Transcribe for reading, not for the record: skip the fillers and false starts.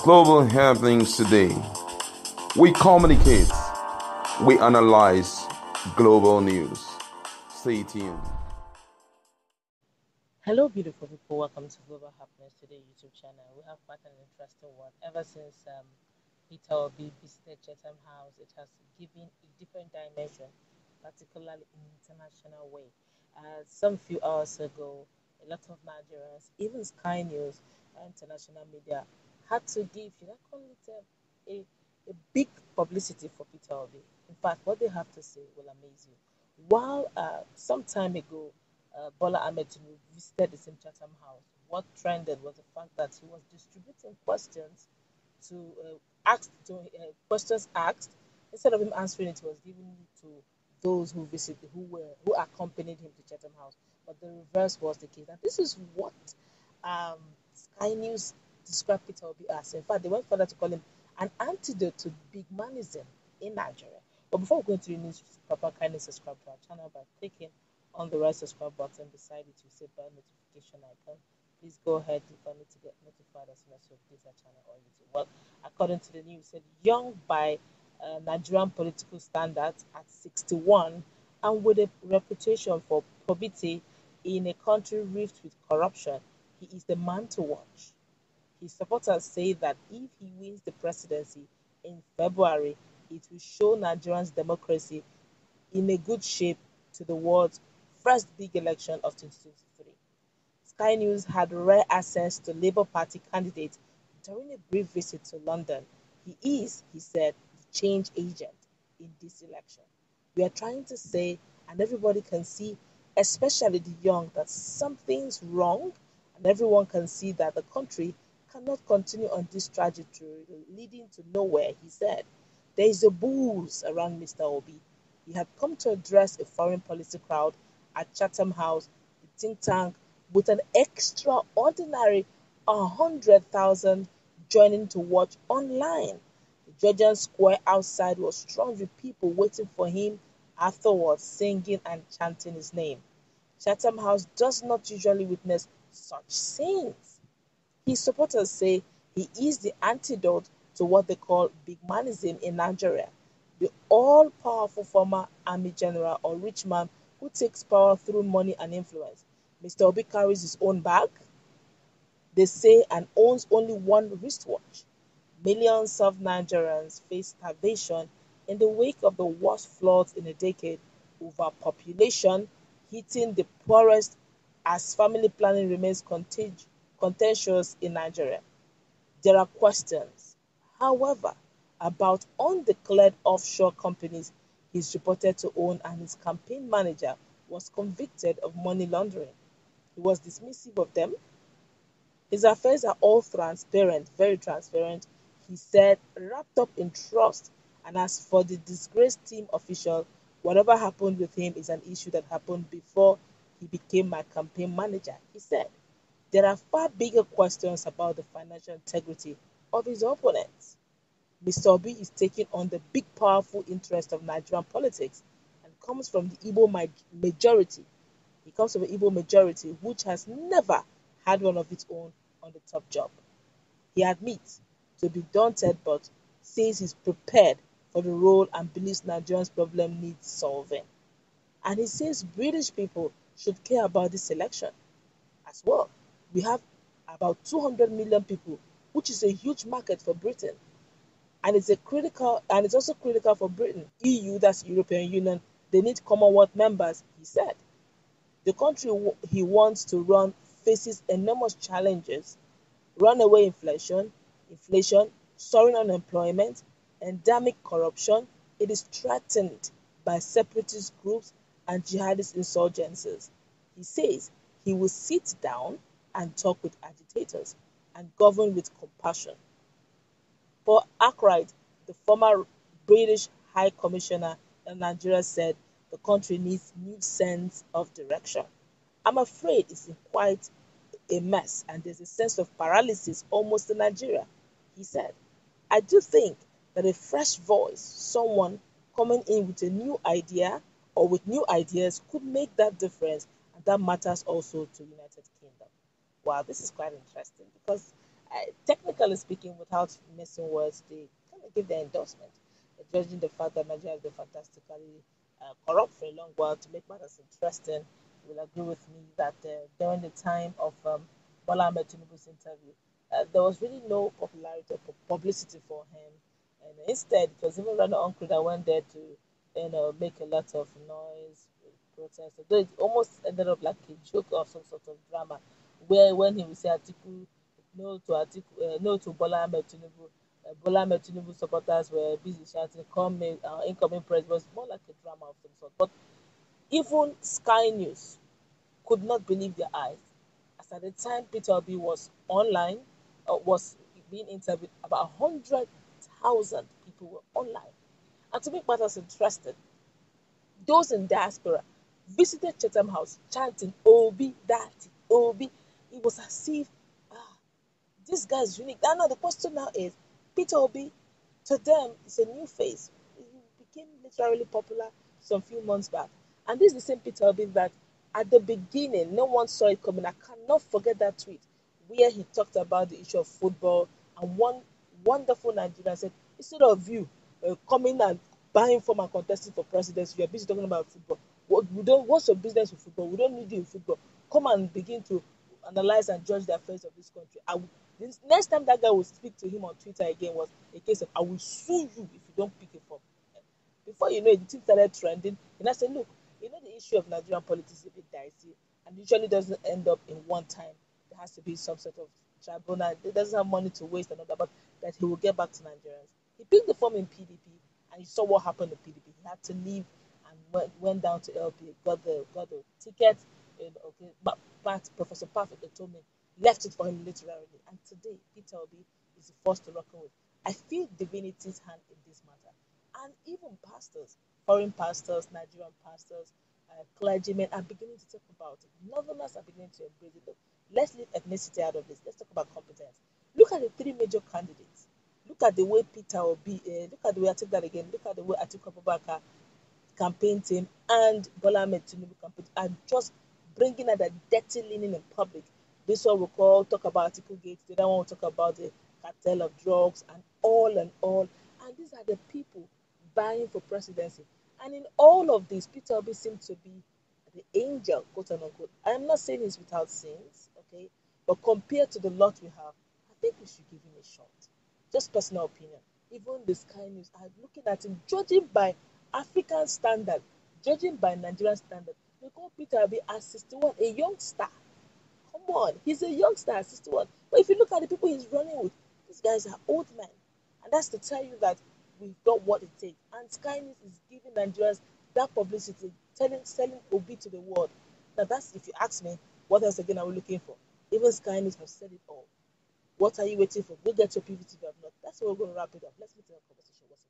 Global happenings today. We communicate, we analyze global news. Stay tuned. Hello, beautiful people. Welcome to Global Happiness Today YouTube channel. We have quite an interesting one. Ever since Peter Obi visited Chatham House, it has given a different dimension, particularly in international way. Some few hours ago, a lot of Nigerians, even Sky News, international media, had to give, should I call it a big publicity for Peter Obi. In fact, what they have to say will amaze you. While some time ago, Bola Ahmed Tinubu visited the same Chatham House, what trended was the fact that he was distributing questions to questions asked. Instead of him answering it, he was giving it to those who accompanied him to Chatham House. But the reverse was the case. And this is what um, Sky News described Peter Obi as. In fact, they went further to call him an antidote to big manism in Nigeria. But before we go into the news, Papa, kindly subscribe to our channel by clicking on the right subscribe button beside it. You see bell notification icon. Please go ahead, click on it to get notified as soon as we update our channel on YouTube. Well, according to the news, said young by Nigerian political standards at 61 and with a reputation for probity in a country rife with corruption, he is the man to watch. His supporters say that if he wins the presidency in February, it will show Nigerians democracy in a good shape to the world's first big election of 2023. Sky News had rare access to Labour Party candidates during a brief visit to London. He is, he said, the change agent in this election. We are trying to say, and everybody can see, especially the young, that something's wrong, and everyone can see that the country cannot continue on this trajectory leading to nowhere, he said. There is a buzz around Mr. Obi. He had come to address a foreign policy crowd at Chatham House, the think tank, with an extraordinary 100,000 joining to watch online. The Georgian square outside was thronged with people waiting for him afterwards, singing and chanting his name. Chatham House does not usually witness such scenes. His supporters say he is the antidote to what they call big manism in Nigeria, the all-powerful former army general or rich man who takes power through money and influence. Mr. Obi carries his own bag, they say, and owns only one wristwatch. Millions of Nigerians face starvation in the wake of the worst floods in a decade, overpopulation hitting the poorest as family planning remains contentious in Nigeria. There are questions, however, about undeclared offshore companies he's reported to own, and his campaign manager was convicted of money laundering. He was dismissive of them. His affairs are all transparent, very transparent, he said, wrapped up in trust. And as for the disgraced team official, whatever happened with him is an issue that happened before he became my campaign manager, he said. There are far bigger questions about the financial integrity of his opponents. Mr. Obi is taking on the big powerful interest of Nigerian politics and comes from the Igbo majority. He comes from the Igbo majority, which has never had one of its own on the top job. He admits to be daunted but says he's prepared for the role and believes Nigerians' problem needs solving. And he says British people should care about this election as well. We have about 200 million people, which is a huge market for Britain. And it's also critical for Britain. EU, that's European Union, they need Commonwealth members, he said. The country he wants to run faces enormous challenges: runaway inflation, soaring unemployment, endemic corruption. It is threatened by separatist groups and jihadist insurgencies. He says he will sit down and talk with agitators and govern with compassion. For Arkwright, the former British High Commissioner in Nigeria, said the country needs new sense of direction. I'm afraid it's in quite a mess and there's a sense of paralysis almost in Nigeria, he said. I do think that a fresh voice, someone coming in with a new idea or with new ideas could make that difference, and that matters also to United Kingdom. Wow, this is quite interesting because Technically speaking, without missing words, they kind of give their endorsement, judging the fact that Nigeria has been fantastically corrupt for a long while. To make matters interesting, you will agree with me that during the time of Bola Ahmed Tinubu's interview, there was really no popularity or publicity for him, and instead, it was even rather uncle that went there to, make a lot of noise, protest. Although it almost ended up like a joke or some sort of drama, where when he would say Atiku, no to Bola Ahmed Tinubu, Bola Ahmed Tinubu supporters were busy shouting, "Come, incoming president." It was more like a drama of some sort. But even Sky News could not believe their eyes. As at the time Peter Obi was online, was being interviewed, about 100,000 people were online. And to make matters interesting, those in diaspora visited Chatham House chanting Obi Dati, Obi. It was as if this guy is unique. Now the question now is Peter Obi, to them, is a new face. He became literally popular some few months back. And this is the same Peter Obi that at the beginning, no one saw it coming. I cannot forget that tweet where he talked about the issue of football. And one wonderful Nigerian said, instead of you coming and buying form and contesting for presidency, you're busy talking about football. What's your business with football? We don't need you in football. Come and begin to analyze and judge the affairs of this country. The next time that guy will speak to him on Twitter again was a case of I will sue you if you don't pick it from. Before you know it, the thing started trending. And I said, look, the issue of Nigerian politics is a bit dicey and usually doesn't end up in one time. There has to be some sort of tribunal. He doesn't have money to waste another, but that he will get back to Nigerians. He picked the form in PDP and you saw what happened in PDP. He had to leave and went down to LP, got the ticket. And okay, but Professor Perfect told me left it for him literally. And today, Peter Obi is the first to reckon with. I feel divinity's hand in this matter. And even pastors, foreign pastors, Nigerian pastors, clergymen are beginning to talk about it. Northerners are beginning to embrace it. Look, let's leave ethnicity out of this. Let's talk about competence. Look at the three major candidates. Look at the way Peter Obi, look at the way I take that again. Look at the way Atiku Abubakar campaign team and Bola Ahmed Tinubu campaign are just bringing out that dirty linen in public. This one will talk about article gates, the other one will talk about the cartel of drugs and all and all. And these are the people vying for presidency. And in all of this, Peter Obi seems to be the angel, quote unquote. I am not saying he's without sins, okay? But compared to the lot we have, I think we should give him a shot. Just personal opinion. Even the Sky News are looking at him, judging by African standard, judging by Nigerian standard. They call Peter Obi as 61, a young star. Come on, he's a youngster at 61. But if you look at the people he's running with, these guys are old men. And that's to tell you that we've got what it takes. And Sky News is giving Nigerians that publicity, selling Obi to the world. Now, that's, if you ask me, what else again are we looking for? Even Sky News have said it all. What are you waiting for? Go get your PVT if you have not. That's where we're going to wrap it up. Let's meet in a conversation. What's it?